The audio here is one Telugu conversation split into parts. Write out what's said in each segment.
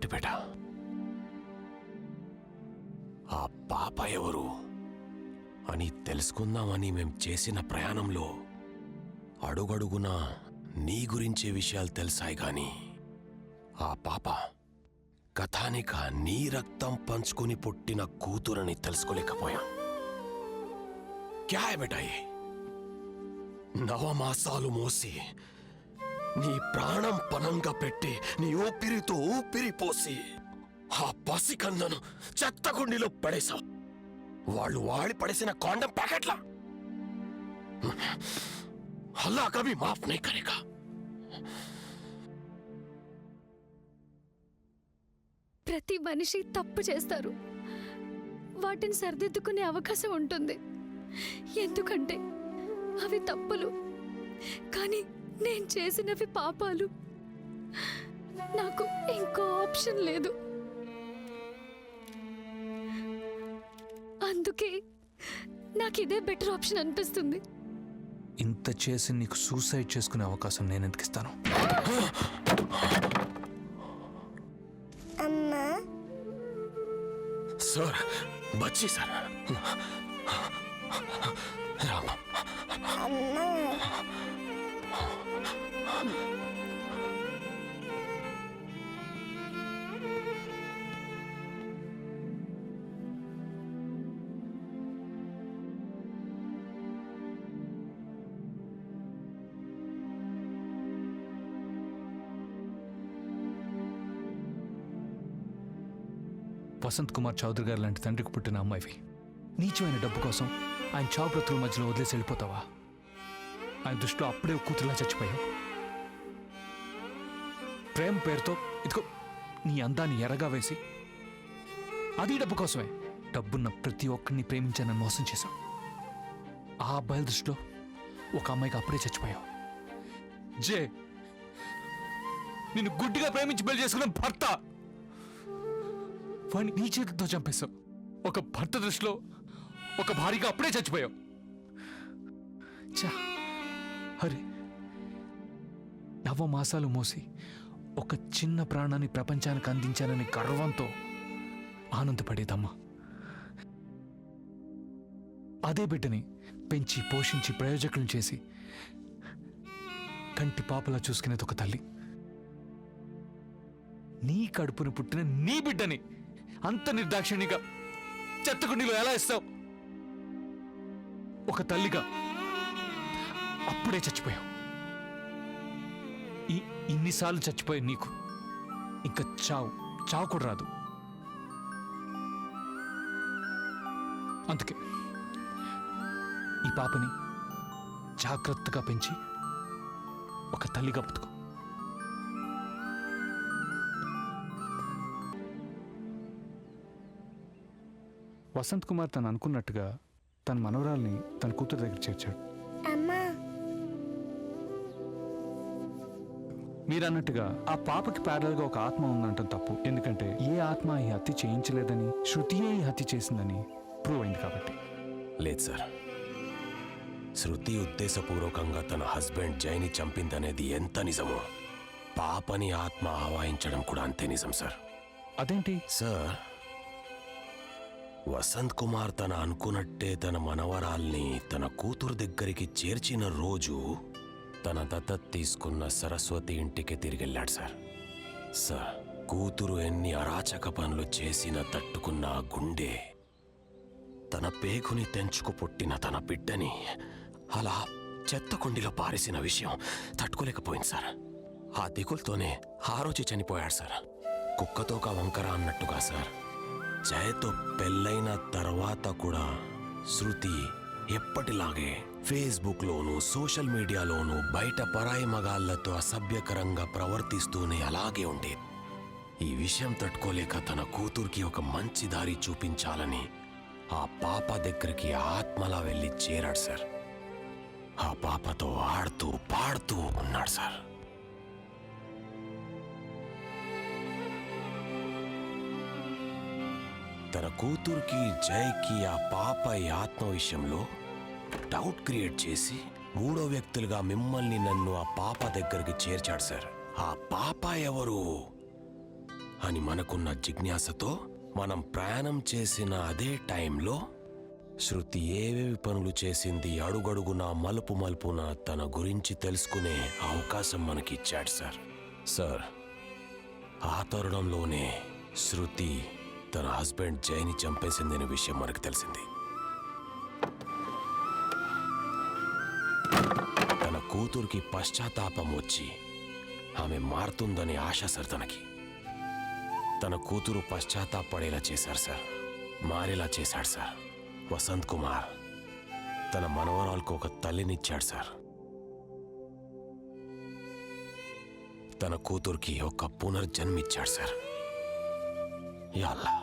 ఏంటి బేట? ఆ పాప ఎవరు అని తెలుసుకుందామని మేం చేసిన ప్రయాణంలో అడుగడుగునా నీ గురించే విషయాలు తెలిసాయి గాని ఆ పాప కథానిక నీ రక్తం పంచుకుని పుట్టిన కూతురని తెలుసుకోలేకపోయాం. క్యా హై బేటా యే? 9 మాసాలు మోసి నీ ప్రాణం పనంగా పెట్టి నీ ఊపిరితో ఊపిరి పోసి ఆ పసికన్నను చెత్తకుండిలో పడేశావు. వాళ్ళు వాడి పడేసిన కాండం ప్యాకెట్లా? అల్లా కభీ మాఫ్ నీ కరేగా. ప్రతి మనిషి తప్పు చేస్తారు, వాటిని సరిదిద్దుకునే అవకాశం ఉంటుంది. ఎందుకంటే అవి తప్పులు, కానీ నేను చేసినవి పాపాలు. నాకు ఇంకో ఆప్షన్ లేదు. అందుకే నాకు ఇదే బెటర్ ఆప్షన్ అనిపిస్తుంది. ఇంత చేసి నీకు సూసైడ్ చేసుకునే అవకాశం నేను ఎందుకు ఇస్తాను? అమ్మా సార్, బచ్చి సార్. రామ, అమ్మా వసంత్ కుమార్ చౌదరి గారు లాంటి తండ్రికి పుట్టిన అమ్మాయివి నీచమైన డబ్బు కోసం ఆయన చావు బ్రతుకుల మధ్యలో వదిలేసి వెళ్ళిపోతావా? ఆయన దృష్టిలో అప్పుడే కూతురులా చచ్చిపోయావు. ప్రేమ పేరుతో ఇదిగో నీ అందాన్ని ఎరగా వేసి అది డబ్బు కోసమే డబ్బున్న ప్రతి ఒక్కరిని ప్రేమించానని మోసం చేశావు. ఆ అబ్బాయిల దృష్టిలో ఒక అమ్మాయికి అప్పుడే చచ్చిపోయావు. జే, నిన్ను గుడ్డిగా ప్రేమించి పెళ్లి చేసుకున్న భర్త వాడిని నీ చేతితో చంపేశావు. ఒక భర్త దృష్టిలో ఒక భార్యగా అప్పుడే చచ్చిపోయావు. అరే, 9 మాసాలు మోసి ఒక చిన్న ప్రాణాన్ని ప్రపంచానికి అందించానని గర్వంతో ఆనందపడేదమ్మా. అదే బిడ్డని పెంచి పోషించి ప్రయోజకులను చేసి కంటి పాపలా చూసుకునేది ఒక తల్లి. నీ కడుపును పుట్టిన నీ బిడ్డని అంత నిర్దాక్షిణ్యంగా చెత్తకుండీలో ఎలా ఇస్తావు? ఒక తల్లిగా అప్పుడే చచ్చిపోయావు. ఇన్నిసార్లు చచ్చిపోయే నీకు ఇంకా చావు కూడా రాదు. అందుకే ఈ పాపని జాగ్రత్తగా పెంచి ఒక తల్లిగా బతుకు. వసంత్ కుమార్ తను అనుకున్నట్టుగా తన మనవరాల్ని తన కూతురు దగ్గర చేర్చాడు. అమ్మా మీరన్నట్టుగా ఆ పాపకి ప్యారల్గా ఒక ఆత్మ ఉందంటాం తప్పు. ఎందుకంటే ఏ ఆత్మ ఈ హత్య చేయించలేదని, శృతియే ఈ హత్య చేసిందని ప్రూవ్ అయింది కాబట్టి. లేదు సార్, శృతి ఉద్దేశపూర్వకంగా తన హస్బెండ్ జైని చంపిందనేది ఎంత నిజమో పాపని ఆత్మ ఆవాహించడం కూడా అంతే నిజం సార్. అదేంటి సార్, వసంత్ కుమార్ తన అనుకున్నట్టే తన మనవరాల్ని తన కూతురు దగ్గరికి చేర్చిన రోజు తన దత్తత తీసుకున్న సరస్వతి ఇంటికి తిరిగెళ్ళాడు సార్. సార్, కూతురు ఎన్ని అరాచక పనులు చేసినా తట్టుకున్న ఆ గుండె తన పేగుని తెంచుకు పుట్టిన తన బిడ్డని అలా చెత్తకుండిలో పారేసిన విషయం తట్టుకోలేకపోయింది సార్. ఆ దిగులతోనే ఆ రోజు చనిపోయాడు సార్. కుక్కతోక వంకర అన్నట్టుగా సార్, జయతో పెళ్ళైన తర్వాత కూడా శృతి ఎప్పటిలాగే ఫేస్బుక్లోనూ సోషల్ మీడియాలోనూ బయట పరాయి మగాళ్లతో అసభ్యకరంగా ప్రవర్తిస్తూనే అలాగే ఉండేది. ఈ విషయం తట్టుకోలేక తన కూతురికి ఒక మంచి దారి చూపించాలని ఆ పాప దగ్గరికి ఆత్మలా వెళ్ళి చేరాడు సార్. ఆ పాపతో ఆడుతూ పాడుతూ ఉన్నాడు సార్. తన కూతురికి జైకి ఆ పాప ఈ ఆత్మ విషయంలో డౌట్ క్రియేట్ చేసి 3వ వ్యక్తులుగా మిమ్మల్ని నన్ను ఆ పాప దగ్గరికి చేర్చాడు సార్. ఆ పాప ఎవరు అని మనకున్న జిజ్ఞాసతో మనం ప్రయాణం చేసిన అదే టైంలో శృతి ఏవేవి పనులు చేసింది అడుగడుగునా మలుపు మలుపున తన గురించి తెలుసుకునే అవకాశం మనకి ఇచ్చాడు సార్. సార్, ఆ తరుణంలోనే శృతి తన హస్బెండ్ జైని చంపేసిందనే విషయం మనకు తెలిసింది. తన కూతురికి పశ్చాత్తాపం వచ్చి ఆమె మారుతుందనే ఆశ సార్ తనకి. తన కూతురు పశ్చాత్తాపడేలా చేశారు సార్, మారేలా చేశాడు సార్. వసంత్ కుమార్ తన మనవరాలకు ఒక తల్లినిచ్చాడు సార్. తన కూతురికి ఒక పునర్జన్మిచ్చాడు సార్. యా అల్లా.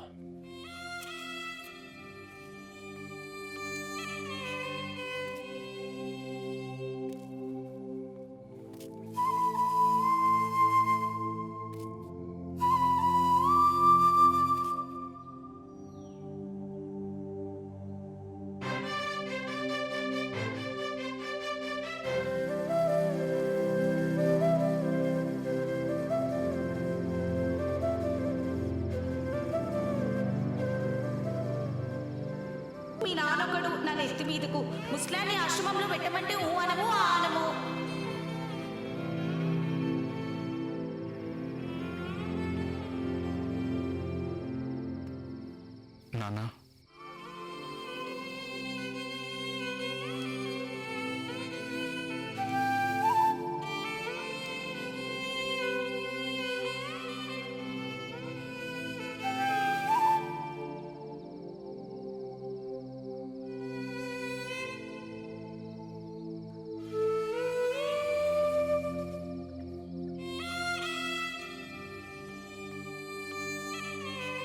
మీ నాన్నొకడు నా నెత్తి మీదకు ముస్లాన్ని ఆశ్రమంలో పెట్టమంటే ఊ అనము ఆ అనము. నాన్న